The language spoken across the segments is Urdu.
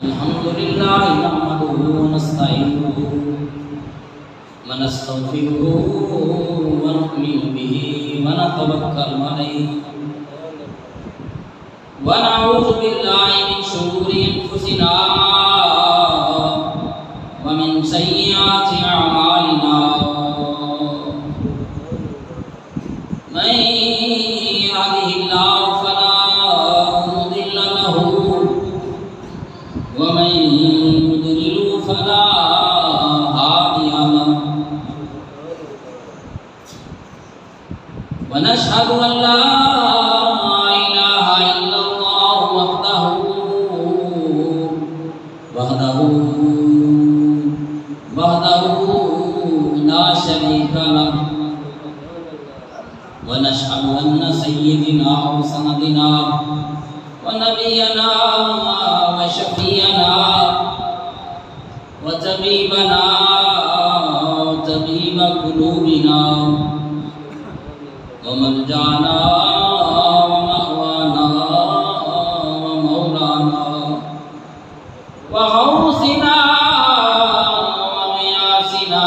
الحمد لله نحمده ونستعينه ونستغفره ونؤمن به ونتوكل عليه ونعوذ بالله من شرور أنفسنا ومن سيئات أعمالنا من يهده الله فلا مضل له ومن يضلل فلا هادي له ونشهد أن لا إله إلا الله وحده لا شريك له ونشهد أن سيدنا وسندنا ونبينا وشفيعنا وطبيبنا وطبيب قلوبنا وملجانا ومأوانا ومولانا وغوثنا وغياثنا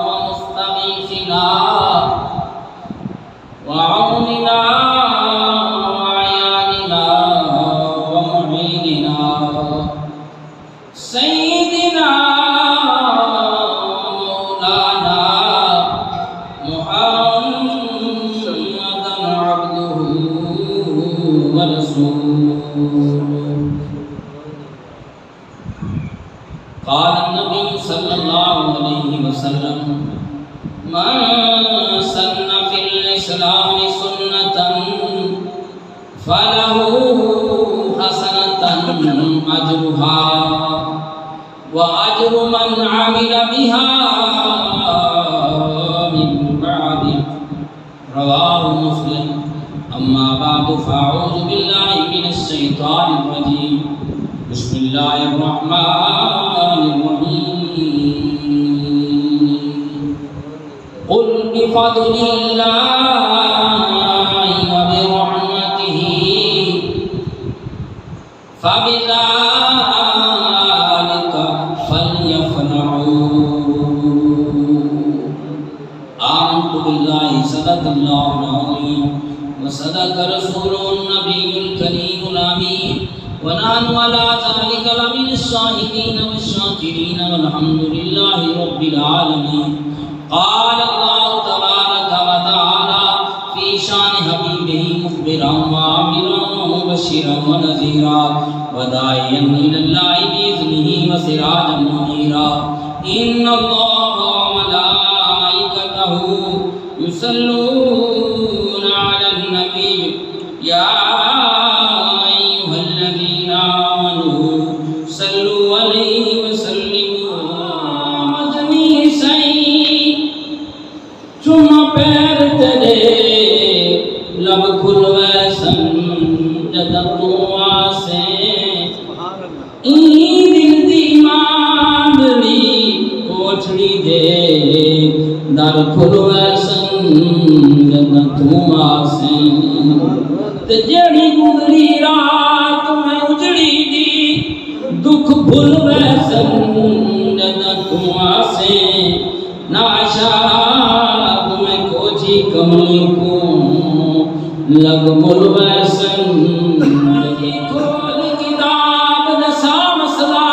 ومستغيثنا وعوننا وعياننا ومعيننا سيدنا مولانا محمدا عبده ورسوله قال النبي صلى الله عليه وسلم من سن في الإسلام سنة فله حسنة أجرها وأجر من عمل بها من بعد رواه مسلم أما بعد فأعوذ بالله من الشيطان الرجيم بسم الله الرحمن الرحيم قل بفضل الله وبرحمته فبذلك فليفرحوا آمنت بالله صدق الله العظيم وصدق رسوله النبي الكريم الأمين ونحن على ذلك لمن الشاهدين والشاكرين والحمد لله رب العالمين قال الله تبارك وتعالى في شان حبيبه مخبرا وآمرا ومبشرا ونذيرا وداعيا إلى الله بإذنه وسراجا منيرا إن الله وملائكته يصلون على النبي يا أيها الذين آمنوا صلوا عليه وسلموا تسليما چوما پیر تیرے لب کھلوے سن جدہ تو آسیں این دل دی ماندلی کوچھڑی دے در کھلوے سن جدہ تو آسیں تے جیڑی گزری رات میں اجڑی دی دکھ بھلوے سن جدہ تو آسیں ناشاد میں کوچی کملی کو لگ بلوے سن لگی کھول کتاب نسا مسئلہ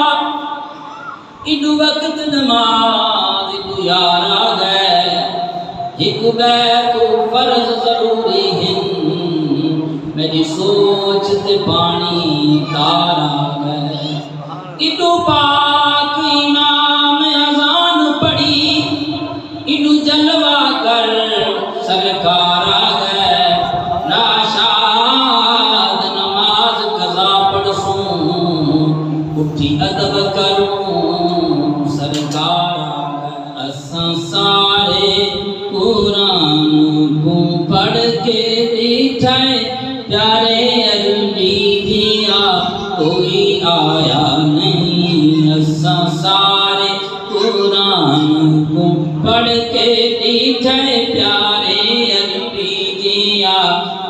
ایڈو وقت نماز ایڈو یار آگئے ایک بیت فرض ضروری ہن میری سوچ تے پانی تار آگئے ایڈو پاک امام اذان پڑی ایڈو جلوہ کر سرکار آگئے ناشاد نماز قضا پڑھسوں اٹھی ادب کروں سرکار آگئے اساں سارے قرآن کو پڑھ کے دیکھائے پیارے عربی دیا کوئی آیا نہیں اساں سارے قرآن کو پڑھ کے دیکھائے پیارے عربی دیا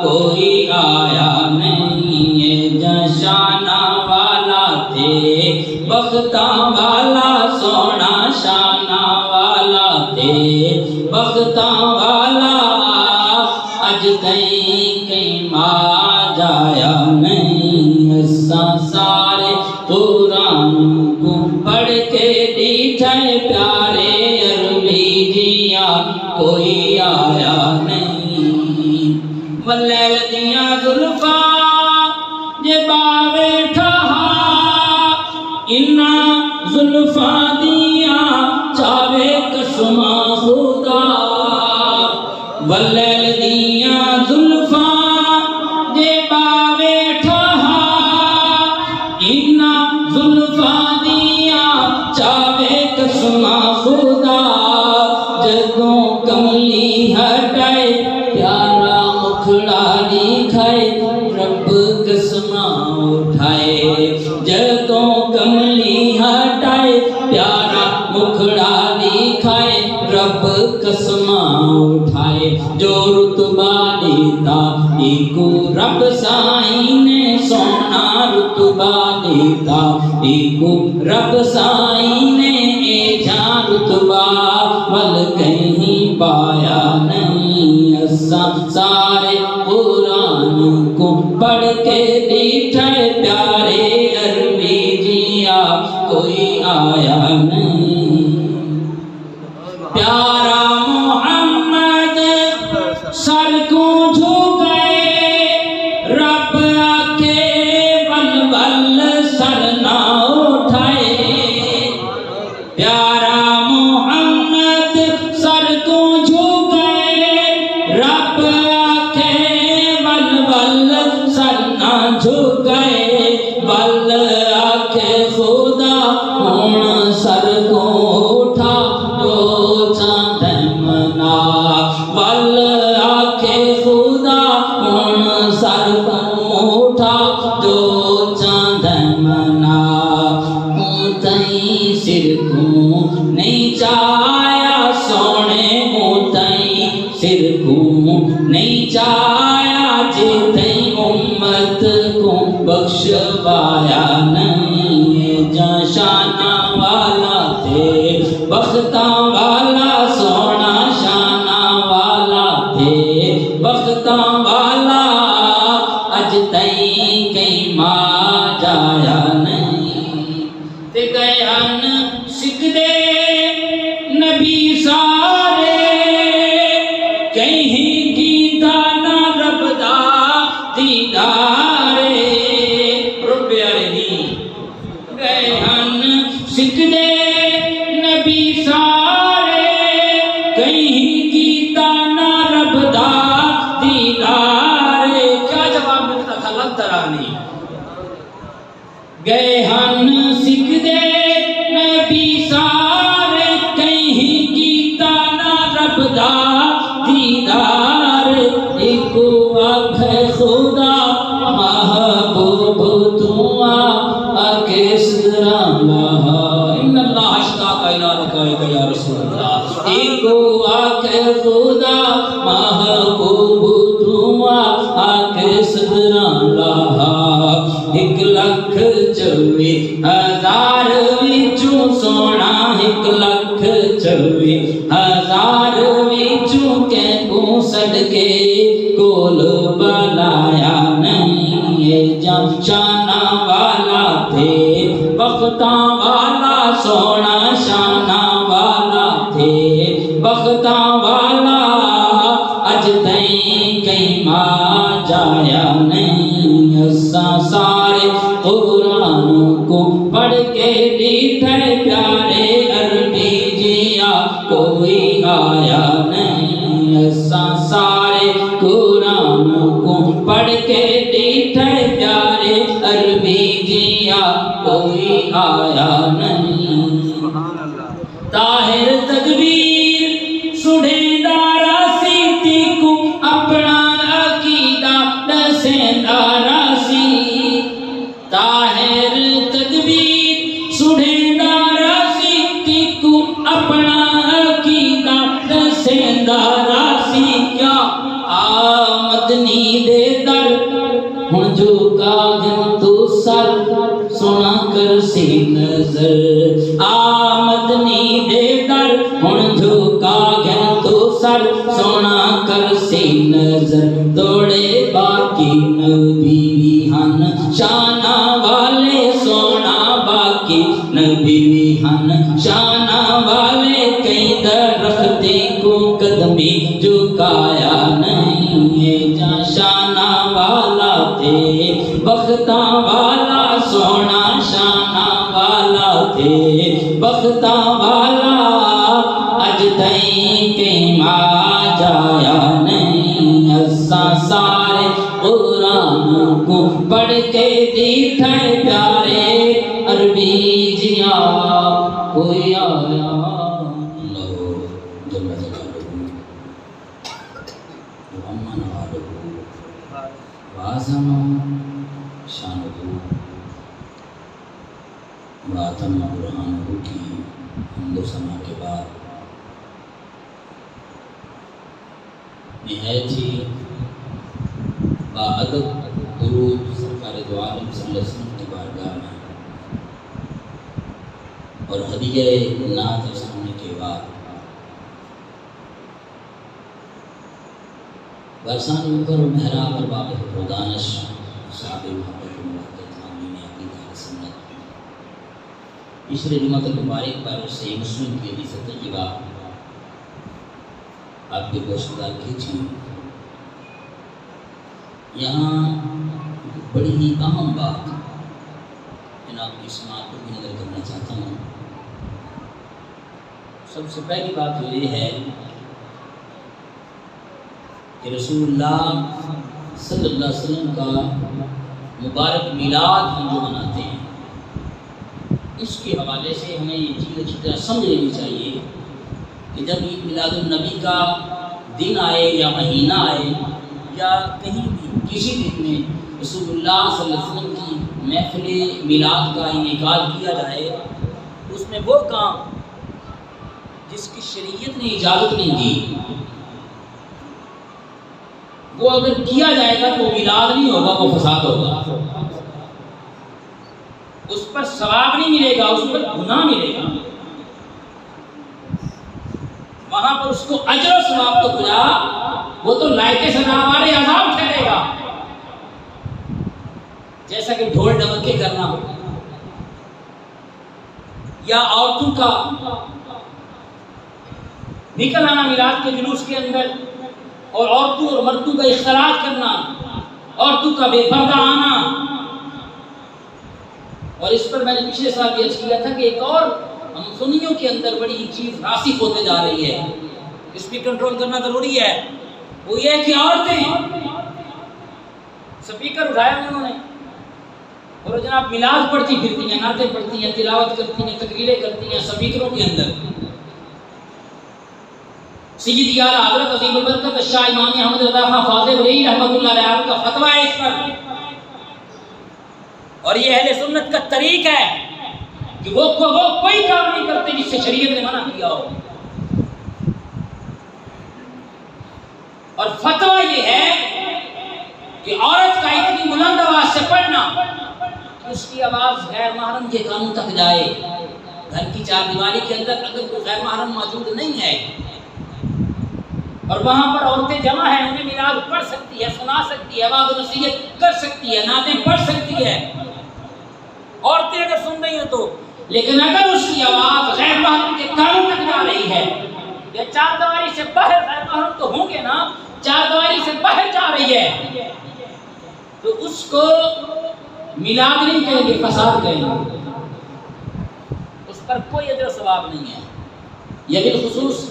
کوئی آیا نہیں یہ جشانہ والا تھے بختاں والا سونا شانہ والا تے بختاں والا اج تائیں کہیں ماں جایا نہیں اساں سارے قرآن کو پڑھ کے ڈیٹھے پیارے عربی جیا کوئی آیا نہیں واللیل دیاں زلفاں جے باوے ٹھہا انہا زلفاں دیاں چاوے قسماں خدا واللیل دیاں زلفاں جے باوے ٹھہا انہا زلفاں دیاں چاوے قسماں خدا جدوں کملی ہٹائے پیارا مکھڑا دکھائے رب قسماں اٹھائے جدوں کملی ہٹائے پیارا مکھڑا دکھائے رب قسماں اٹھائے جو رتبہ دیتا ایکو رب سائیں نے سونا رتبہ دیتا ایکو رب سائیں نے اے جان رتبہ ول کہیں پایا نہیں اساں سارے قرآن کو پڑھ کے ڈیٹھے پیارے عربی جیا کوئی آیا نہیں پیارا محمد سر کو جھکے رب آکے بل بل سر نہ اٹھائے پیارا محمد سر کو جھکے رب آکے بل بل سر نہ جھکے بل آکے خدا ہون سر کو اٹھا جو چاند منا بل آکے خدا ہون سر کو اٹھا جو چاند منا اونتیں سر کو نہیں چاہیا سونے اونتیں سر کو نہیں چاہیا جتیں امت کو بخشوایا نہیں جہاں شانہ والا تھے بختاں والا سونا شانہ والا تھے بختاں والا اج تائیں کہیں ماں جایا نہیں تے گئے ہن سکھدے نبی سارے کہیں کیتا نہ رب دا دیدارے رب والے نہیں گئے ہن سکھدے نبی سارے کہیں کیتا نہ رب دا دیدارے کیا جواب ملتا تھا لگ ترانی گئے ہن سکھدے نبی سارے کہیں کیتا نہ رب دا دیدار ایکو آنکھ خدا محبوب تو آکے صدران لہا ان اللہ اشتاق الہ یا رسول اللہ ایکو آنکھ خدا محبوب تو آکے صدران لہا 1,24,000 وچوں سونا 1,24,000 وچوں کہ کو صدقے کول بلایا نہیں یہ جان شانہ والا تھے بختاں والا سونا شانہ والا تھے بختاں والا اج تائیں کہیں ماں جایا نہیں اساں سارے قرآن کو پڑھ کے ڈیٹھے پیارے عربی جیا کوئی آیا نہیں اساں سارے قرآن کو پڑھ کے ڈیٹھے پیارے عربی جیا کوئی آیا نہیں طاہر تکبیر سڑھیندہ راسی تیکو اپنا عقیدہ دسیندہ راسی طاہر تکبیر سڑھیندہ راسی تیکو اپنا عقیدہ دسیندہ راسی کیا آمدنی دے در ہن جو کاغن تو سر سونا کر سی نظر آمدنی دے در ہن جھکا گیا تو سر سونا کر سی نظر توڑے باقی نبی بھی ہن شانہ والے سونا باقی نبی بھی ہن شانہ والے کئی درختے کو قدمی جھکایا نہیں ہے جہاں شانہ والا تھے بختہ والا سونا شانہ والا تھے بختہ والا اج تائیں کہیں آ جایا نہیں اساں سارے قرآن کو پڑھ کے دیکھے پیارے عربی جیا کوئی آیا اللہ جل جلالہ ومن آلہ وعظم شانہ واتم برہانہ کی حمد و ثنا کے بعد نہایت ہی باادب درود سرکار دو عالم صلی اللہ علیہ وسلم کی بارگاہ میں اور ہدیہ نعت سننے کے بعد برسان اوپر محراب اور باب دانش صاحب محبت محبت آمین عقیدہ اہل سنت تیسرے جمعہ المبارک پر صحیح مسلم کی حدیث طیبہ آپ کے گوشتگار کیجیے. یہاں بڑی ہی اہم بات جناب کی سماعت پر بھی نظر کرنا چاہتا ہوں. سب سے پہلی بات تو یہ ہے کہ رسول اللہ صلی اللہ علیہ وسلم کا مبارک میلاد ہم جو مناتے ہیں اس کے حوالے سے ہمیں یہ چیز اچھی طرح سمجھ لینی چاہیے کہ جب عید میلاد النبی کا دن آئے یا مہینہ آئے یا کہیں بھی کسی دن میں رسول اللہ صلی اللہ علیہ وسلم کی محفل میلاد کا انعقاد کیا جائے اس میں وہ کام جس کی شریعت نے اجازت نہیں دی وہ اگر کیا جائے گا تو میلاد نہیں ہوگا، وہ فساد ہوگا. اس پر ثواب نہیں ملے گا، اس پر گناہ ملے گا. وہاں پر اس کو اجر و ثواب تو کیا، وہ تو لائق سزاوار عذاب ٹھہرے گا. جیسا کہ ڈھول ڈمکے کرنا یا عورتوں کا نکل آنا میلاد کے جلوس کے اندر اور عورتوں اور مردوں کا اختلاط کرنا، عورتوں کا بے پردہ آنا. اور اس پر میں نے پچھلے سال بھی عرض کیا تھا کہ ایک اور ہم سنیوں کے اندر بڑی چیز راسخ ہوتے جا رہی ہے، اس پہ کنٹرول کرنا ضروری ہے. وہ یہ ہے کہ عورتیں سپیکر اٹھایا انہوں نے اور جناب میلاد پڑھتی پھرتی ہیں، نعتیں پڑھتی ہیں، تلاوت کرتی ہیں، تقریریں کرتی ہیں سپیکروں کے اندر. سیدی اعلیٰ حضرت عظیم البرکت شاہ امام احمد رضا خان فاضل بریلوی رحمۃ اللہ علیہ کا فتویٰ ہے اس پر. اور یہ اہل سنت کا طریق ہے کہ وہ کوئی کام نہیں کرتے جس سے شریعت نے منع کیا ہو. اور فتویٰ یہ ہے کہ عورت کا اتنی بلند آواز سے پڑھنا کہ اس کی آواز غیر محرم کے کانوں تک جائے. گھر کی چار دیواری کے اندر اگر کوئی غیر محرم موجود نہیں ہے اور وہاں پر عورتیں جمع ہیں، انہیں میلاد پڑھ سکتی ہے، سنا سکتی ہے، وعظ و نصیحت کر سکتی ہے، نعتیں پڑھ سکتی ہے عورتیں اگر سن رہی ہیں تو. لیکن اگر اس کی آواز غیر محرم کے کانوں تک جا رہی ہے یا چار دیواری سے باہر، غیر محرم تو ہوں گے نا، چار دیواری سے باہر جا رہی ہے تو اس کو میلاد نہیں کہیں گے، فساد کہیں گے. اس پر کوئی اجر و ثواب نہیں ہے. یہ بالخصوص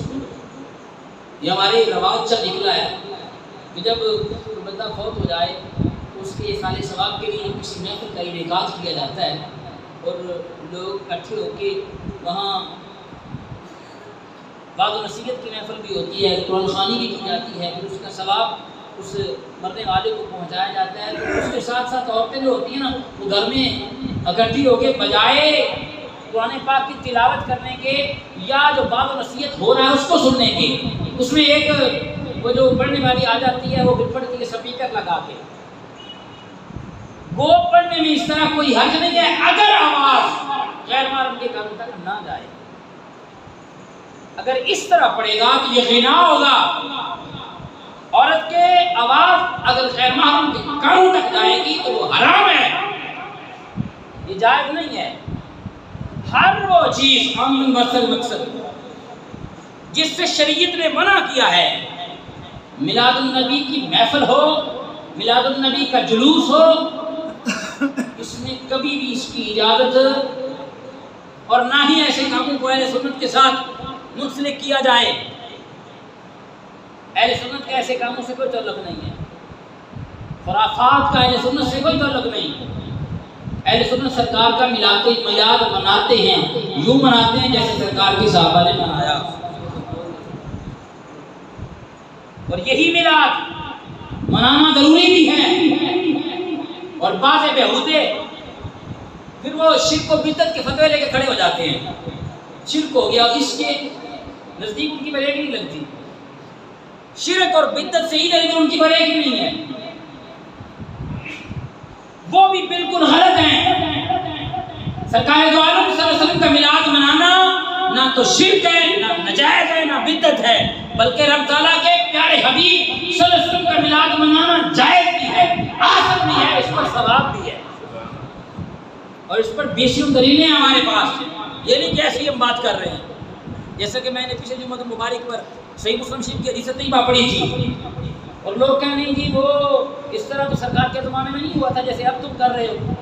یہ ہمارے رواج چل نکلا ہے کہ جب بندہ فوت ہو جائے تو اس کے احسان ثواب کے لیے کسی محفل کا انعقاد کیا جاتا ہے اور لوگ اکٹھے ہو کے وہاں وعظ و نصیحت کی محفل بھی ہوتی ہے، قرآن خوانی بھی کی جاتی ہے، پھر اس کا ثواب اس مرنے والے کو پہنچایا جاتا ہے. تو اس کے ساتھ ساتھ عورتیں جو ہوتی ہیں نا وہ گھر میں اکٹھی ہو کے بجائے قرآن پاک کی تلاوت کرنے کے یا جو وعظ و نصیحت ہو رہا ہے اس کو سننے کے، اس میں ایک وہ جو پڑھنے والی آ جاتی ہے وہ پھر پڑھتی ہے سپیکر لگا کے. وہ پڑھنے میں اس طرح کوئی حرج نہیں ہے اگر آواز غیر محرم کے کانوں تک نہ جائے. اگر اس طرح پڑھے گا تو یہ غنا ہوگا. عورت کے آواز اگر غیر محرم کے کانوں تک جائے گی تو وہ حرام ہے, یہ جائز نہیں ہے. ہر وہ چیز عمل مقصد جس سے شریعت نے منع کیا ہے, میلاد النبی کی محفل ہو, میلاد النبی کا جلوس ہو, اس میں کبھی بھی اس کی اجازت اور نہ ہی ایسے کاموں کو اہل سنت کے ساتھ منسلک کیا جائے. اہل سنت کا ایسے کاموں سے کوئی تعلق نہیں ہے, خرافات کا اہل سنت سے کوئی تعلق نہیں. اہل سنت سرکار کا میلاد مناتے ہیں, یوں مناتے ہیں جیسے سرکار کے صحابہ نے منایا, اور یہی میلاد منانا ضروری بھی ہے. اور بعض بےہودے پھر وہ شرک و بدعت کے فتوے لے کے کھڑے ہو جاتے ہیں. شرک ہو گیا, اس کے نزدیک ان کی بریک نہیں لگتی. شرک اور بدعت سے ہی لیکن ان کی بریک ہی نہیں ہے, وہ بھی بالکل غلط ہیں. سرکار دو عالم صلی اللہ علیہ وسلم کا میلاد منانا نہ تو شرک ہے, نہ نجائز ہے, نہ بدعت ہے, بلکہ رب تعالیٰ کے پیارے حبیب صلی اللہ علیہ وسلم کا میلاد منانا جائز بھی ہے, آسان بھی ہے, اس پر ثواب بھی ہے. اور اس پر بیشتر دلیلیں ہمارے پاس ہیں. یہ نہیں کہ ایسی ہم بات کر رہے ہیں. جیسا کہ میں نے پچھلے جمعہ مبارک پر صحیح مسلم شریف کی حدیث طیبہ پڑھی تھی, اور لوگ کہیں نہیں جی وہ اس طرح تو سرکار کے زمانے میں نہیں ہوا تھا جیسے اب تم کر رہے ہو.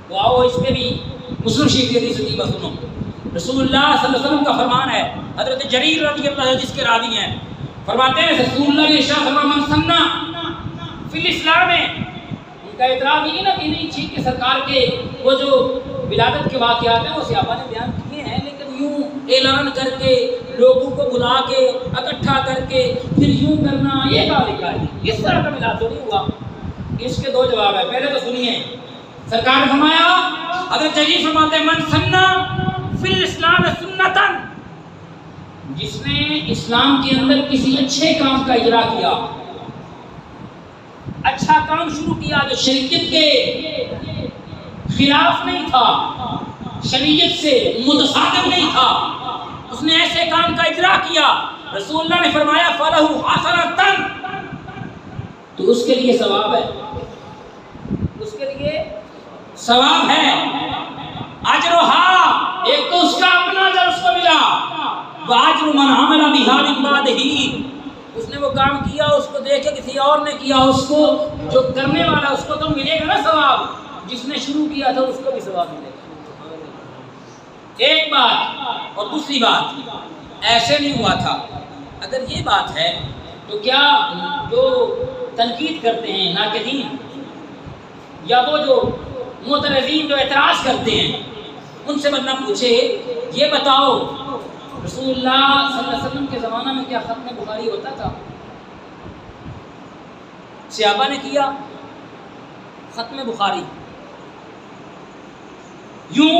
تو آؤ اس پہ بھی مسلم شریف کی حدیث طیبہ سنو. رسول اللہ صلی اللہ علیہ وسلم کا فرمان ہے, حضرت جریر رضی اللہ عنہ جس کے راوی ہیں, فرماتے ہیں رسول اللہ نے ارشاد فرمایا من سنہ فی الاسلام ہے. ان کا اعتراض یہ نا کہ نہیں ٹھیک کہ سرکار کے وہ جو ولادت کے واقعات ہیں وہ صحابہ نے بیان کیے ہیں, لیکن یوں اعلان کر کے لوگوں کو بلا کے اکٹھا کر کے پھر یوں کرنا یہ کہاں لکھا ہے؟ اس طرح کا میلاد تو نہیں ہوا. اس کے دو جواب ہے. پہلے تو سنیے, سرکار نے فرمایا, حضرت جریر فرماتے ہیں من سنہ فی الاسلام سنتاً, جس نے اسلام کے اندر کسی اچھے کام کا اجرا کیا, اچھا کام شروع کیا جو شریعت کے خلاف نہیں تھا, شریعت سے متصادم نہیں تھا, اس نے ایسے کام کا اجرا کیا, رسول اللہ نے فرمایا فَلَهُ حَسَنَةً, تو اس کے لیے ثواب ہے, اس کے لیے ثواب ہے. اجرها, ایک تو اس کا اپنا اجر اس کو ملا, وَأَجْرُ مَنْ عَمِلَ بِهَا مِنْ بَعْدِهِ, اس نے وہ کام کیا, اس کو دیکھ کے کسی اور نے کیا, اس کو جو کرنے والا اس کو تو ملے گا نا ثواب, جس نے شروع کیا تھا اس کو بھی ثواب ملے گا. ایک بات. اور دوسری بات, ایسے نہیں ہوا تھا. اگر یہ بات ہے تو کیا جو تنقید کرتے ہیں ناقدین یا وہ جو معترضین جو اعتراض کرتے ہیں, ان سے بندہ پوچھے یہ بتاؤ رسول اللہ صلی اللہ علیہ وسلم کے زمانہ میں کیا ختم بخاری ہوتا تھا؟ صحابہ نے کیا ختم بخاری, یوں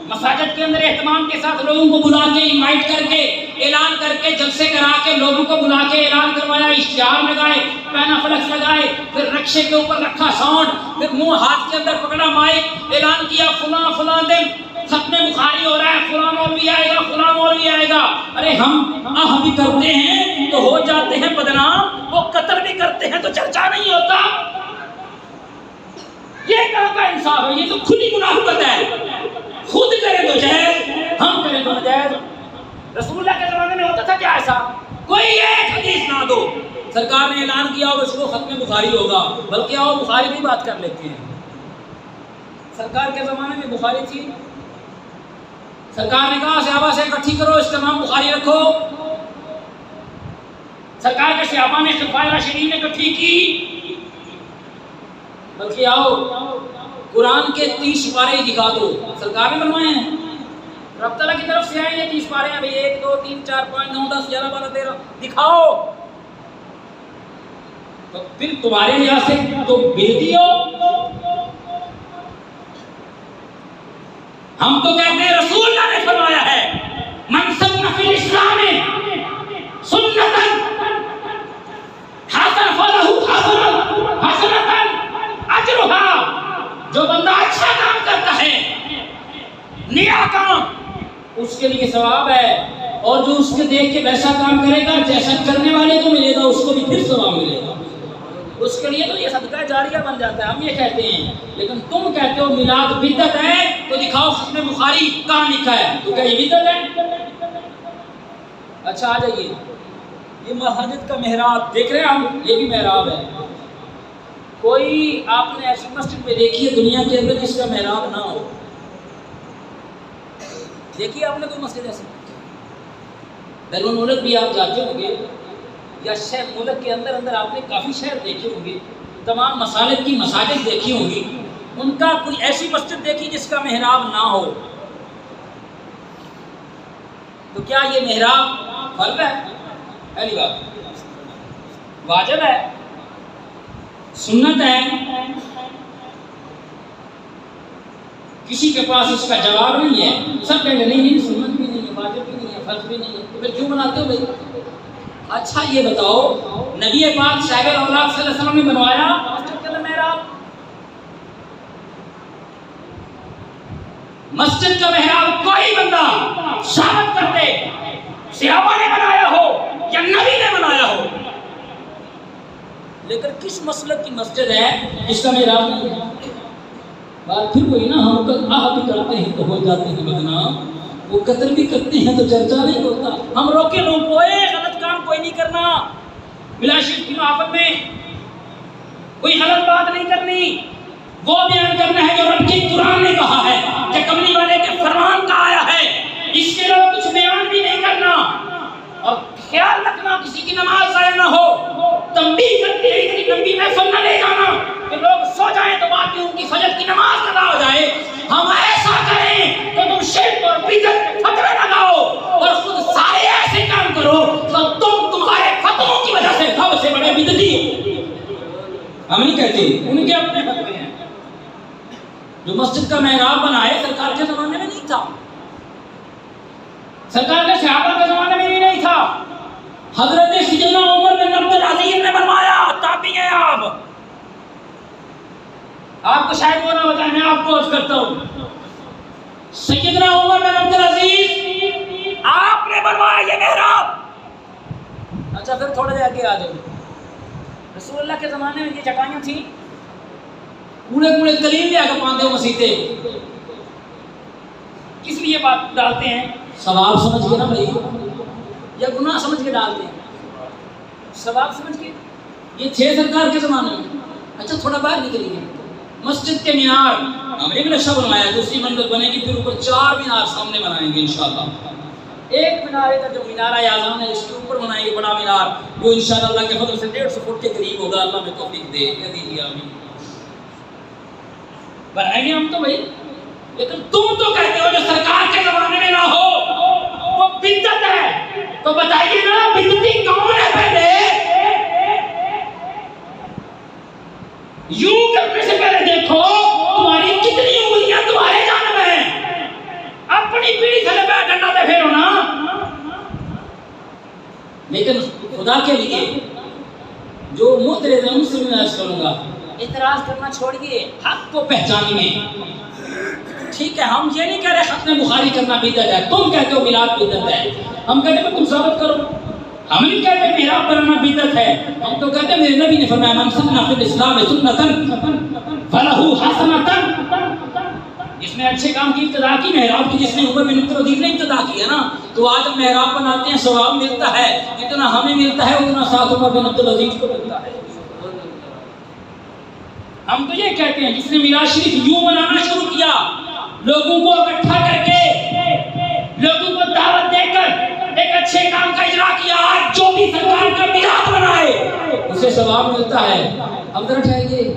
مساجد کے اندر اہتمام کے ساتھ لوگوں کو بلا کے انوائٹ کر کے اعلان کر کے جلسے کرا کے لوگوں کو بلا کے اعلان کروایا, اشتہار لگائے, پینا فلکس لگائے, پھر رکشے کے اوپر رکھا ساؤنڈ, پھر منہ ہاتھ کے اندر پکڑا مائک, اعلان کیا فلاں فلاں دن ختم بخاری ہو رہا ہے, فلاں مولوی آئے گا, فلاں مولوی آئے گا. ارے ہم بھی کرتے ہیں تو ہو جاتے ہیں بدنام, وہ قتل بھی کرتے ہیں تو چرچا نہیں ہوتا. یہ کہاں کا انصاف ہے؟ یہ تو کھلی منافقت ہے. خود کرے تو جائز, ہم کریں تو ناجائز. رسول اللہ کے زمانے میں ہوتا تھا کیا ایسا؟ کوئی ایک حدیث نہ دو, سرکار نے اعلان کیا اور اس کو ختم بخاری ہوگا, بلکہ آؤ بخاری بھی بات کر لیتے ہیں. سرکار کے زمانے میں بخاری تھی, سرکار نے کہا صحابہ سے اکٹھی کرو, اجتماع بخاری رکھو. سرکار کے صحابہ نے خلفائے راشدین نے اکٹھی کی, بلکہ آؤ قرآن کے 30 پارے دکھا دو. سرکار نے فرمایا ہیں رب تعالیٰ کی طرف سے آئے ہیں 30 پارے ہیں, 1 2 3 4 5 9 10 11 12 13 دکھاؤ. تو پھر تمہارے یہاں سے تو بدعتی ہو. ہم تو کہتے ہیں رسول اللہ نے فرمایا ہے من سن فی الاسلام سنتا حسن فلہ حسنۃ اجر جو بندہ اچھا کام کرتا ہے، نیا کام، اس کے لیے ثواب ہے، اور جو اس کے دیکھ کے ویسا کام کرے گا جیسا کرنے والے کو ملے گا اس کو بھی پھر ثواب ملے گا، اس کے لیے تو یہ صدقہ جاریہ بن جاتا ہے. ہم یہ کہتے ہیں، لیکن تم کہتے ہو میلاد بدعت ہے، تو دکھاؤ ختم بخاری کہاں لکھا ہے، تو کیا یہ بدعت ہے؟ اچھا آ جائیے، یہ مسجد کا محراب دیکھ رہے ہیں ہم، یہ بھی محراب ہے. کوئی آپ نے ایسی مسجد میں دیکھی ہے دنیا کے اندر جس کا محراب نہ ہو؟ دیکھیے آپ نے کوئی مسجد ایسی؟ بیرون ملک بھی آپ جاتے ہوں گے، یا شہر ملک کے اندر اندر آپ نے کافی شہر دیکھے ہوں گے، تمام مساجد کی مساجد دیکھی ہوں گی، ان کا کوئی ایسی مسجد دیکھی جس کا محراب نہ ہو؟ تو کیا یہ محراب فرض ہے؟ پہلی بات واجب ہے، سنت ہے؟ کسی کے پاس اس کا جواب نہیں ہے، سب کہیں گے نہیں سنت بھی نہیں ہے، واجب بھی نہیں ہے، فرض بھی نہیں ہے، تو پھر کیوں بناتے ہو بھائی؟ اچھا یہ بتاؤ، نبی پاک صاحب اولاد صلی اللہ علیہ وسلم نے بنوایا مسجد کے اندر محراب؟ مسجد کا محراب کوئی بندہ ثابت کر دے صحابہ نے بنایا ہو یا نبی نے بنایا ہو، لیکن کس مسلک کی مسجد ہے جس کا محراب نہیں ہے؟ بات پھر وہی نا، ہم بھی کرتے ہیں تو ہو جاتے ہیں بدنام، وہ قتل بھی کرتے ہیں تو چرچا نہیں ہوتا. ہم روکے لوگوں کو غلط کام کوئی نہیں کرنا، ملا شریف کی محفل میں کوئی غلط بات نہیں کرنی، وہ بیان کرنا ہے جو رب کی قرآن نے کہا ہے، کہ کملی والے کے فرمان کا آیا ہے، اس کے علاوہ کچھ بیان بھی نہیں کرنا. اور خیال رکھنا کسی کی نماز ضائع نہ ہو، تنبیہ کرتے ہیں اتنی لمبی محفل نہ لے جانا کہ لوگ سو جائیں تو بعد میں ان کی فجر کی نماز ادا ہو جائے. ہم ایسا کریں کہ تم شرک اور بدعت کے فتوے لگاؤ اور خود سارے ایسے کام کرو تو تم تمہارے فتووں کی وجہ سے سب سے بڑے بدعتی ہو. ہم نہیں کہتے، ان کے اپنے فتوے ہیں. جو مسجد کا محراب بنائے سرکار کے زمانے میں نہیں تھا، سرکار کے صحابہ کے زمانے میں نہیں تھا، حضرت سیدنا عمر بن عبد العزیز نے بنوایا. تابعی ہیں آپ کو شاید وہ نہ بتائیں، میں آپ کو عرض کرتا ہوں، سیدنا عمر بن عبد العزیز آپ نے بنوایا یہ محراب. اچھا پھر تھوڑے دیر آگے آ جاؤ، رسول اللہ کے زمانے میں یہ چٹائیاں تھیں، کوڑے کوڑے کلیم لے آ کے باندھے ہو مسیطے، کس لیے بات ڈالتے ہیں؟ ثواب سمجھ کے نا بھائی، یا گناہ سمجھ کے ڈالتے ہیں؟ ثواب سمجھ کے. یہ تھے سرکار کے زمانے میں. اچھا تھوڑا باہر نکلیے، مسجد کے مینار ہم نے بھی نقشہ بنوایا، دوسری منزل بنے گی، پھر اوپر 4 مینار سامنے بنائیں گے انشاءاللہ. ایک مینار ادھر جو مینارہ اعظم ہے اس کے اوپر بنائیں گے بڑا مینار، جو انشاءاللہ اللہ کے فضل سے 150 فٹ کے قریب ہوگا. اللہ میں توفیق دے، کہہ دیجیے آمین. بنائیں گے ہم تو بھائی، لیکن تم تو کہتے ہو جو سرکار کے زمانے میں نہ ہو وہ بدعت ہے. تو بتائیے نا بدعتی کون ہے؟ پہلے یوں کرنے سے پہلے دیکھو تمہاری کتنی انگلیاں تمہارے جانب ہیں. اپنی پیڑھی تھلے پہ ڈنڈا دے پھیرو نا. لیکن خدا کے لیے جو معترض ہیں ان سے میں عرض کروں گا، اعتراض کرنا چھوڑیے، حق کو پہچانیے. ٹھیک ہے، ہم یہ نہیں کہہ رہے ختم بخاری کرنا بدعت ہے، تم کہتے ہو میلاد بدعت ہے، ہم کہتے ہیں تم ثابت کرو. ہم نہیں کہتے محراب بنانا بدعت ہے، ہم تو کہتے ہیں میرے نبی نے فرمایا من سن فی الاسلام سنۃ فلہ حسنۃ. جس نے اچھے کام کی ابتدا کی محراب کی، جس نے عمر بن عبد العزیز نے ابتدا کی ہے نا، تو آج ہم محراب بناتے ہیں، ثواب ملتا ہے. جتنا ہمیں ملتا ہے اتنا ساتھ عمر بن عبد العزیز کو ملتا ہے. ہم تو یہ کہتے ہیں جس نے میلاد شریف یوں منانا شروع کیا، لوگوں کو اکٹھا کر کے، لوگوں کو دعوت دے کر ایک اچھے کام کا اجرا کیا، آج جو بھی سرکار کا میلاد منائے اسے ثواب ملتا ہے. اب ذرا ٹھہریے،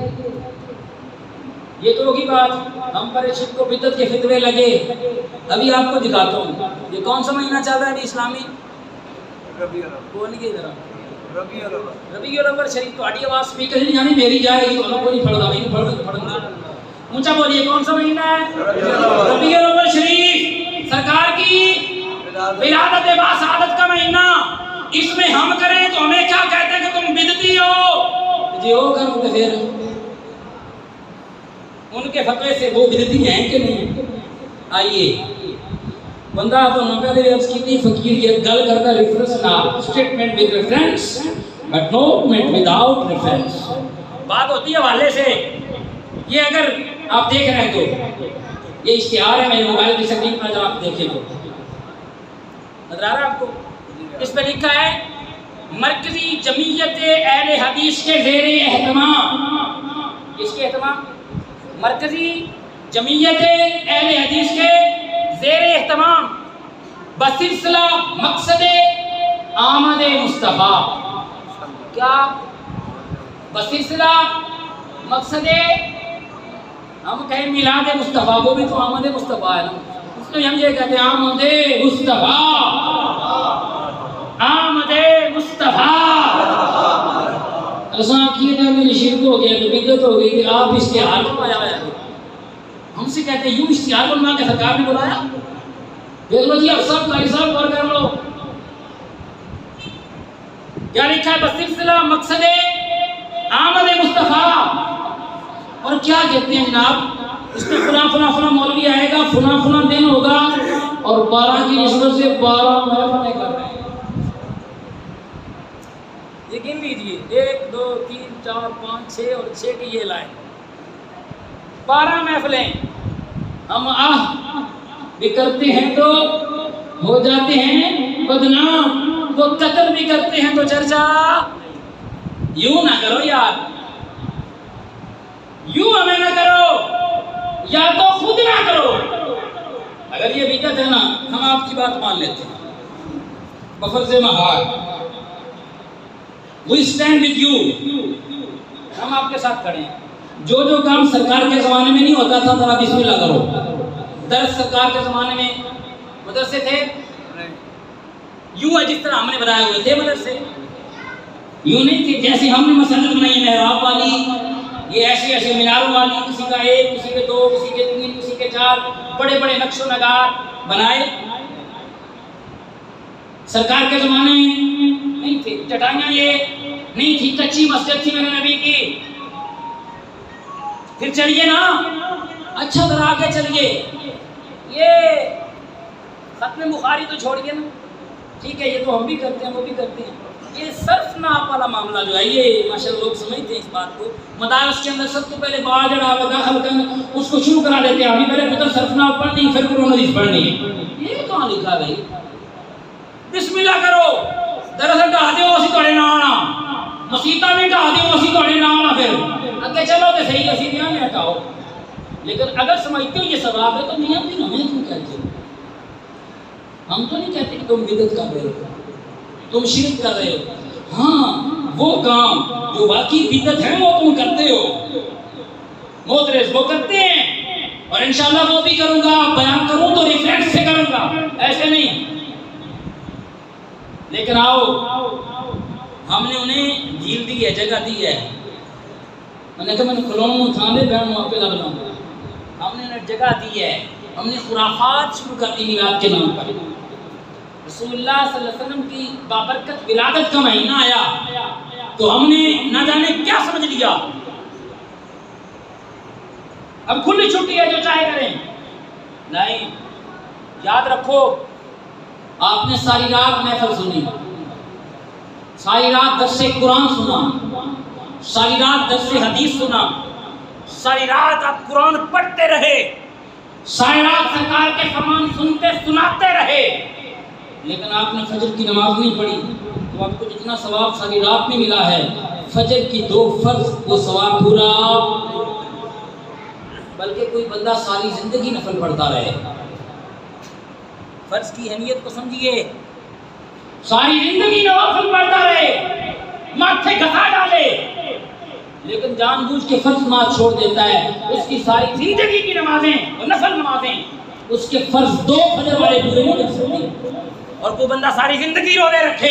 یہ تو ہوگی بات. ہم پر شرک کو بدعت کے فتوے لگے. ابھی آپ کو دکھاتا ہوں یہ کون سا مہینہ چل رہا ہے ابھی اسلامی؟ بولیے ذرا. ربیع الاول شریف. تھوڑی آواز سپیکر نہیں جانی، میری جائے گی تو کوئی نہیں پڑھ گا، نہیں پڑھ گا. اونچا بولیے، کون سا مہینہ ہے؟ ربیع الاول شریف، سرکار کی ولادت باسعادت کا مہینہ. اس میں ہم کریں تو ہمیں کیا کہتے ہیں کہ تم بدعتی ہو. جی ہو کر پھر ان کے فتوے سے وہ بدعتی ہیں کہ نہیں؟ آئیے بندہ تو نہ پہلے عرض کی تھی فقیر یہ گل کرتا ریفرنس نہ اسٹیٹمنٹ ود ریفرنس بٹ نوٹمنٹ وداؤٹ ریفرنس. بات ہوتی ہے حوالے سے. یہ اگر آپ دیکھ رہے ہیں تو یہ اشتہار ہے میرے موبائل کی سکرین پر، اگر آپ دیکھیں تو نظر آ رہا ہے آپ کو؟ اس پہ لکھا ہے مرکزی جمعیت اہل حدیث کے زیر اہتمام. کس کے اہتمام؟ مرکزی جمعیت اہل حدیث کے زیر اہتمام بسلسلہ مقصد آمد مصطفیٰ. کیا بسلسلہ مقصد ہم کہیں میلاد مصطفیٰ، وہ بھی تو آمد مصطفیٰ ہے نا. اس میں ہم یہ کہتے ہیں آمد مصطفیٰ، آمد مصطفیٰ. ایسا کیے تھے میری شرک ہو گیا تو بدعت ہو گئی کہ آپ اشتہار کو آیا ہے. ہم سے کہتے ہیں یوں اشتہار کو بنا کے سرکار نے بلایا. دیکھ لو جی اب سب کا حساب اور کر لو. کیا لکھا ہے؟ بسلسلہ مقصد آمد مصطفیٰ. اور کیا کہتے ہیں جناب؟ اس میں فلاں فلاں فلاں مولوی آئے گا، فلاں فلاں دن ہوگا، اور 12 کی نسبت سے 12 محفلیں کر رہے ہیں. یہ گن لیجیے 1 2 3 4 5 6 اور 6 کی یہ لائن 12 محفلیں. ہم بھی کرتے ہیں تو ہو جاتے ہیں بدنام، وہ قتل بھی کرتے ہیں تو چرچا. یوں نہ کرو یار، یوں ہمیں نہ کرو، یا تو خود نہ کرو. اگر یہ بدعت ہے نا ہم آپ کی بات مان لیتے ہیں بفرض محال. We stand with you. ہم آپ کے ساتھ کھڑے ہیں. جو کام سرکار کے زمانے میں نہیں ہوتا تھا ذرا بسم اللہ کرو. درس سرکار کے زمانے میں مدرسے تھے یوں ہے جس طرح ہم نے بنائے ہوئے تھے مدرسے. یوں نہیں تھے جیسے ہم نے مسجد بنائی ہے محراب والی، یہ ایسے ایسے میناروں والی، کسی کا 1 کسی کے 2 کسی کے 3 کسی کے 4 بڑے بڑے نقش و نگار بنائے. سرکار کے زمانے میں نہیں تھے. چٹائیاں یہ نہیں تھی، کچی مسجد تھی میرے نبی کی. پھر چلیے نا، اچھا ذرا آگے چلیے. یہ ختم بخاری تو چھوڑیے نا، ٹھیک ہے یہ تو ہم بھی کرتے ہیں وہ بھی کرتے ہیں. یہ صرف ناپ والا معاملہ جو ہے یہ ماشاءاللہ لوگ سمجھتے ہیں اس بات کو. مدارس کے اندر سب سے پہلے باجڑا داخل کرنا اس کو شروع کرا دیتے ہیں. ابھی پہلے پتہ صرف ناپ پڑھنی پھر قرآن حدیث پڑھنی ہے. یہ کہاں لکھا بھائی؟ بسم اللہ کرو. دراصل ڈھا دیو اسی تھوڑے نہ آنا، مسیطہ میں ڈھا دیو اسی تھوڑے نہ آنا. پھر اگے چلو تو صحیح اسی دیا میں ہٹاؤ. لیکن اگر سمجھتے ہو یہ ثواب ہے تو میاں بھی ہمیں کیوں کہتے ہو؟ ہم تو نہیں کہتے کہ تم بدعت کر رہے ہو، تم شرک کر رہے ہو. ہاں وہ کام جو واقعی بدعت ہے وہ تم کرتے ہو، محترز وہ کرتے ہیں. اور انشاءاللہ وہ بھی کروں گا. بیان کروں تو ریفرنس سے کروں گا، ایسے نہیں. لیکن آؤ ہم نے انہیں ڈھیل دی ہے، جگہ دی ہے. میں نے کہا میں نے کھلوں تھانے بیان وہاں پہ لگنا. ہم نے انہیں جگہ دی ہے. ہم نے خرافات شروع کر دی میلاد کے نام پر. رسول اللہ صلی اللہ علیہ وسلم کی بابرکت ولادت کا مہینہ آیا تو ہم نے نہ جانے کیا سمجھ لیا. اب کھلی چھٹی ہے جو چاہے کریں. نہیں، یاد رکھو آپ نے ساری رات محفل سنی، ساری رات درس قرآن سنا، ساری رات درس حدیث سنا، ساری رات آپ قرآن پڑھتے رہے، ساری رات سرکار کے فرمان سنتے سناتے رہے، لیکن آپ نے فجر کی نماز نہیں پڑھی تو آپ کو جتنا ثواب ساری رات میں ملا ہے فجر کی 2 فرض وہ ثواب پورا، بلکہ کوئی بندہ ساری زندگی نفل پڑھتا رہے. فرض کی اہمیت کو سمجھیے. ساری زندگی نوافل پڑھتا رہے، ماتھے گھسا ڈالے، لیکن جان بوجھ کے فرض نماز چھوڑ دیتا ہے. اس کی ساری زندگی کی نمازیں اور نفل نمازیں اس کے فرض 2 فجر والے پورے نہیں کر سکتے. اور کوئی بندہ ساری زندگی روزے رکھے،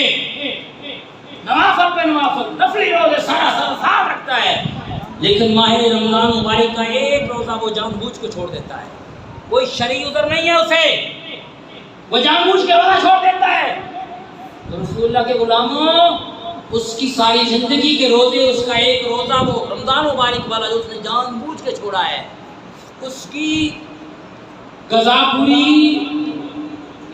نوافل پہ نوافل نفلی روزے سارا سال رکھتا ہے، لیکن ماہ رمضان مبارک کا 1 روزہ وہ جان بوجھ کے چھوڑ دیتا ہے. کوئی شرعی عذر نہیں ہے اسے، وہ جان بوجھ کے روزہ چھوڑ دیتا ہے. تو رسول اللہ کے غلاموں اس کی ساری زندگی کے روزے، اس کا 1 روزہ وہ رمضان مبارک والا جو اس نے جان بوجھ کے چھوڑا ہے، اس کی قضا پوری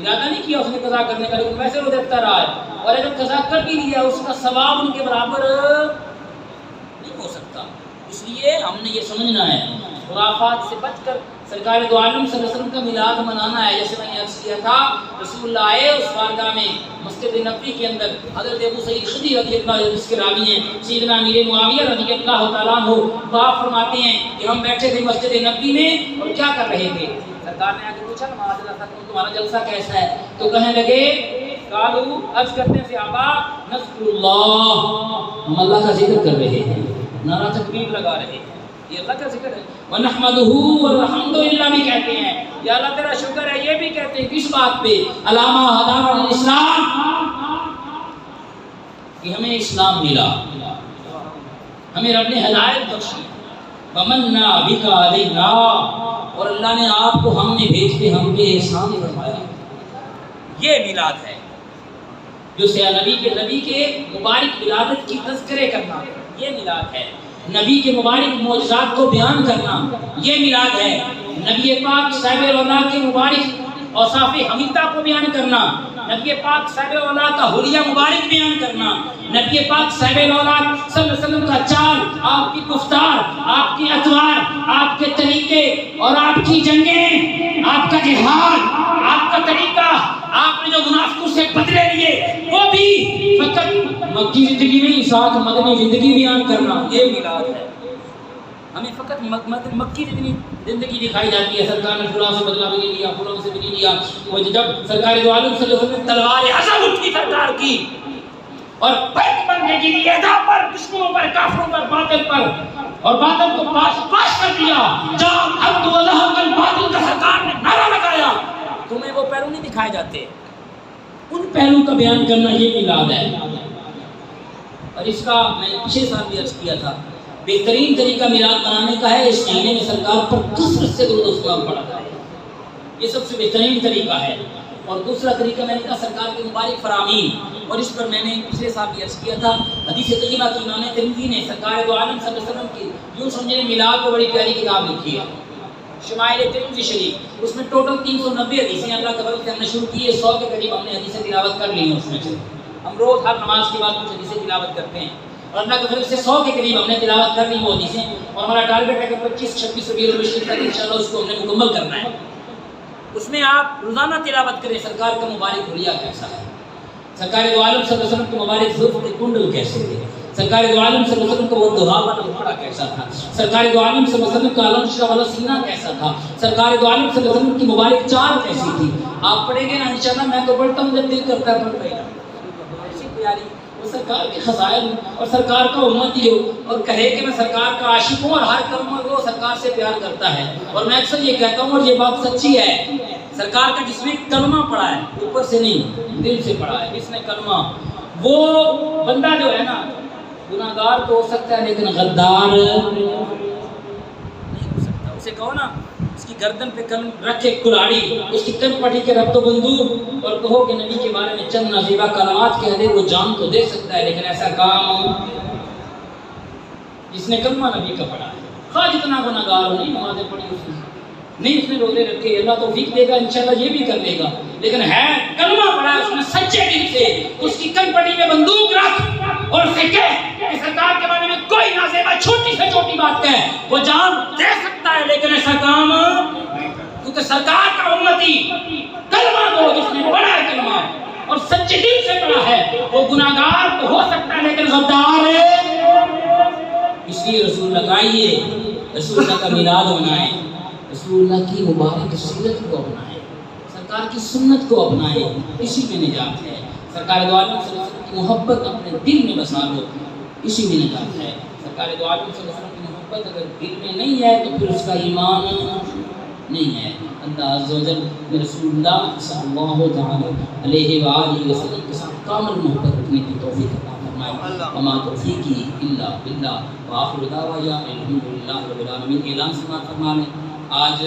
ارادہ نہیں کیا اس نے قضا کرنے کا، لیکن ویسے وہ دیکھتا رہا ہے، اور اگر قضا کر بھی لیا اس کا ثواب ان کے برابر نہیں ہو سکتا۔ اس لیے ہم نے یہ سمجھنا ہے خرافات سے بچ کر سرکار دو عالم صلی اللہ علیہ وسلم کا میلاد منانا ہے۔ جیسے میں نے عرض کیا تھا، رسول اللہ آئے اس بارگاہ میں مسجد نبوی کے اندر، حضرت ابو سعید خدری رضی اللہ عنہ جس کے راوی ہیں، سیدنا امیر معاویہ رضی اللہ تعالیٰ عنہ، تو آپ فرماتے ہیں کہ ہم بیٹھے تھے مسجد نبوی میں اور کیا کر رہے تھے؟ سرکار نے آگے پوچھا تمہارا جلسہ کیسا ہے؟ تو کہنے لگے قالو عرض کرتے ہیں صحابہ نذکر اللہ، ہم اللہ کا ذکر کر رہے ہیں، نعرہ تکبیر لگا رہے ہیں، یہ اللہ کا ذکر ہے۔ وَنَحْمَدُهُ وَالْحَمْدُ لِلَّہ بھی کہتے ہیں، یا اللہ تیرا شکر ہے، یہ بھی کہتے ہیں کس بات پہ؟ علامہ ہدانا الاسلام، کہ ہمیں اسلام ملا، ہمیں رب نے ہدایت بخشی، وَمَنَّا بِكَ عَلَيْنَا، اور اللہ نے آپ کو ہم نے بھیج کے ہم پہ احسان فرمایا۔ یہ میلاد ہے جو نبی کے مبارک ولادت کی تذکرے کرنا، یہ میلاد ہے۔ نبی کے مبارک معجزات کو بیان کرنا، یہ میلاد ہے۔ نبی پاک صاحب اولاد کے مبارک اوصاف حمیدہ کو بیان کرنا، نبی پاک صاحب اولاد کا حلیہ مبارک بیان کرنا، نبی پاک صاحب اولاد صلی اللہ علیہ وسلم کا چال، آپ کی گفتار، آپ کی اطوار، آپ کے طریقے اور آپ کی جنگیں، آپ کا جہاد، آپ کا طریقہ، آپ نے جو منافقوں سے بدلے لیے، وہ بھی فقط مکی زندگی نہیں، ساتھ مدنی زندگی بیان کرنا، یہ میلاد ہے۔ ہمیں فقط مکی زندگی دکھائی جاتی ہے، سرکار نے فلاں سے بدلہ بھی نہیں لیا، فلاں سے بھی نہیں لیا۔ وہ جب سرکار دو عالم صلی اللہ علیہ وسلم تلوار عزم اٹھی سرکار کی اور بیت بننے کے لیے ادا پر، دشمنوں پر، کافروں پر، باطل پر، اور باطل کو پاش کر دیا، جام حق واللہ کل باطل کا سرکار نے نعرہ لگایا، تمہیں وہ پہلو نہیں دکھائے جاتے، ان پہلو کا بیان کرنا یہ میلاد ہے۔ اور اس کا میں نے پچھلے سال بھی عرض کیا تھا، بہترین طریقہ میلاد منانے کا ہے اس مہینے میں سرکار پر کثرت سے درود و سلام پڑھا جائے، یہ سب سے بہترین طریقہ ہے۔ اور دوسرا طریقہ میں نے کہا سرکار کے مبارک فرامین، اور اس پر میں نے پچھلے سال بھی عرض کیا تھا، حدیث طیبہ کی امام ترمذی نے سرکار دو عالم صلی اللہ علیہ وسلم کی یوں سمجھے میلاد کو بڑی پیاری کتاب لکھی ہے، شمائل ترمذی شریف، اس میں ٹوٹل 390 حدیثیں اللہ کے فضل سے ہم نے شروع کی ہے، 100 کے قریب ہم نے حدیثیں تلاوت کر لی ہیں۔ اس میں سے ہم روز ہر نماز کے بعد کچھ حدیثیں تلاوت کرتے ہیں، اور اللہ کے فضل سے 100 کے قریب ہم نے تلاوت کر لی وہ حدیثیں، اور ہمارا ٹارگٹ ہے کہ 25 26 ربیع الاول تک انشاءاللہ اس کو ہم نے مکمل کرنا ہے۔ اس میں آپ روزانہ تلاوت کریں سرکار کا مبارک حلیہ کیسا ہے، سرکار دو عالم صلی اللہ علیہ وسلم کے مبارک زلف کے کنڈل کیسے تھے، سرکار دو عالم صلی اللہ علیہ وسلم کا وہ دہا والا دپڑا کیسا تھا، سرکار دو عالم صلی اللہ علیہ وسلم کا علم شاہ والا سینہ کیسا تھا، سرکار دو عالم صلی اللہ علیہ وسلم کی مبارک چال کیسی تھی۔ آپ پڑھیں گے نا انشاءاللہ، میں تو پڑھتا ہوں جب دل کرتا ہے پڑھتا ہی نا، ایسی پیاری وہ سرکار کے خزائن اور سرکار کا امتی ہو اور کہے کہ میں سرکار کا عاشق ہوں، اور ہر کلمہ وہ سرکار سے پیار کرتا ہے۔ اور میں اکثر یہ کہتا ہوں اور یہ بات سچی ہے، سرکار کا جس نے کلمہ پڑھا ہے اوپر سے نہیں دل سے پڑھا ہے، جس نے کلمہ، وہ بندہ جو ہے نا گناہگار تو ہو سکتا ہے لیکن غدار نہیں ہو سکتا۔ اسے کہو نا اس کی گردن پہ کلم رکھے کلاڑی، اس کی کن پٹی کے رب تو بندوق، اور کہو کہ نبی کے بارے میں چند نازیبہ کلمات کہہ دے، وہ جان تو دے سکتا ہے لیکن ایسا کام جس نے کلمہ نبی کا پڑھا ہے، خواہ جتنا گناہگار ہو، نہیں نمازیں پڑھی اس نے، نہیں اس نے روزے رکھے، اللہ توفیق دے گا انشاءاللہ یہ بھی کر لے گا، لیکن ہے کلمہ پڑھا ہے اس نے سچے دل سے، اس کی کن پٹی میں بندوق رکھ اور اسے کہہ کہ سرکار کے بارے میں کوئی نازیبہ چھوٹی سے چھوٹی بات کہے، وہ جان دے سکتا ہے لیکن ایسا کام، کیونکہ سرکار کا امتی کلمہ دو جس نے پڑھا ہے کلمہ اور سچے دل سے پڑھا ہے، وہ گناہگار تو ہو سکتا ہے لیکن غدار ہے۔ اس لیے رسول اللہ آئیے، رسول اللہ کا میلاد منائیں، رسول اللہ کی مبارک سیرت کو اپنائیں، سرکار کی سنت کو اپنائیں، اسی میں نجات ہے۔ سرکار دو عالم صلی اللہ علیہ وسلم کی محبت اپنے دل میں بسا لو، اسی میں نجات ہے۔ سرکار دو عالم صلی اللہ علیہ وسلم کی محبت اگر دل میں نہیں ہے تو پھر اس کا ایمان نہیں ہے۔ اللہ عز و جل رسول اللہ صلی اللہ علیہ وآلہ وسلم کے ساتھ کامل محبت رکھنے کی توفیق عطا فرمائے۔ وما توفیقی الا باللہ وآخر دعوانا الحمدللہ رب العالمین۔ اعلان سماعت فرما لیں، آج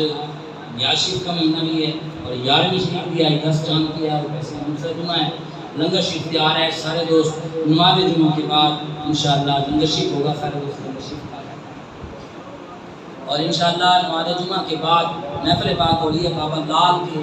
یار شریف کا مہینہ بھی ہے اور 11ویں شریف بھی آئی، 10 چاند کی ہے اور ویسے دوسرا جمعہ ہے، لنگر شریف تیار ہے، سارے دوست نماز جمعہ کے بعد انشاءاللہ لنگر شریف ہوگا، سارے دوست لنگر شریف آ جائیں۔ اور انشاءاللہ نماز جمعہ کے بعد محفل پاک ہو رہی ہے بابا لال کے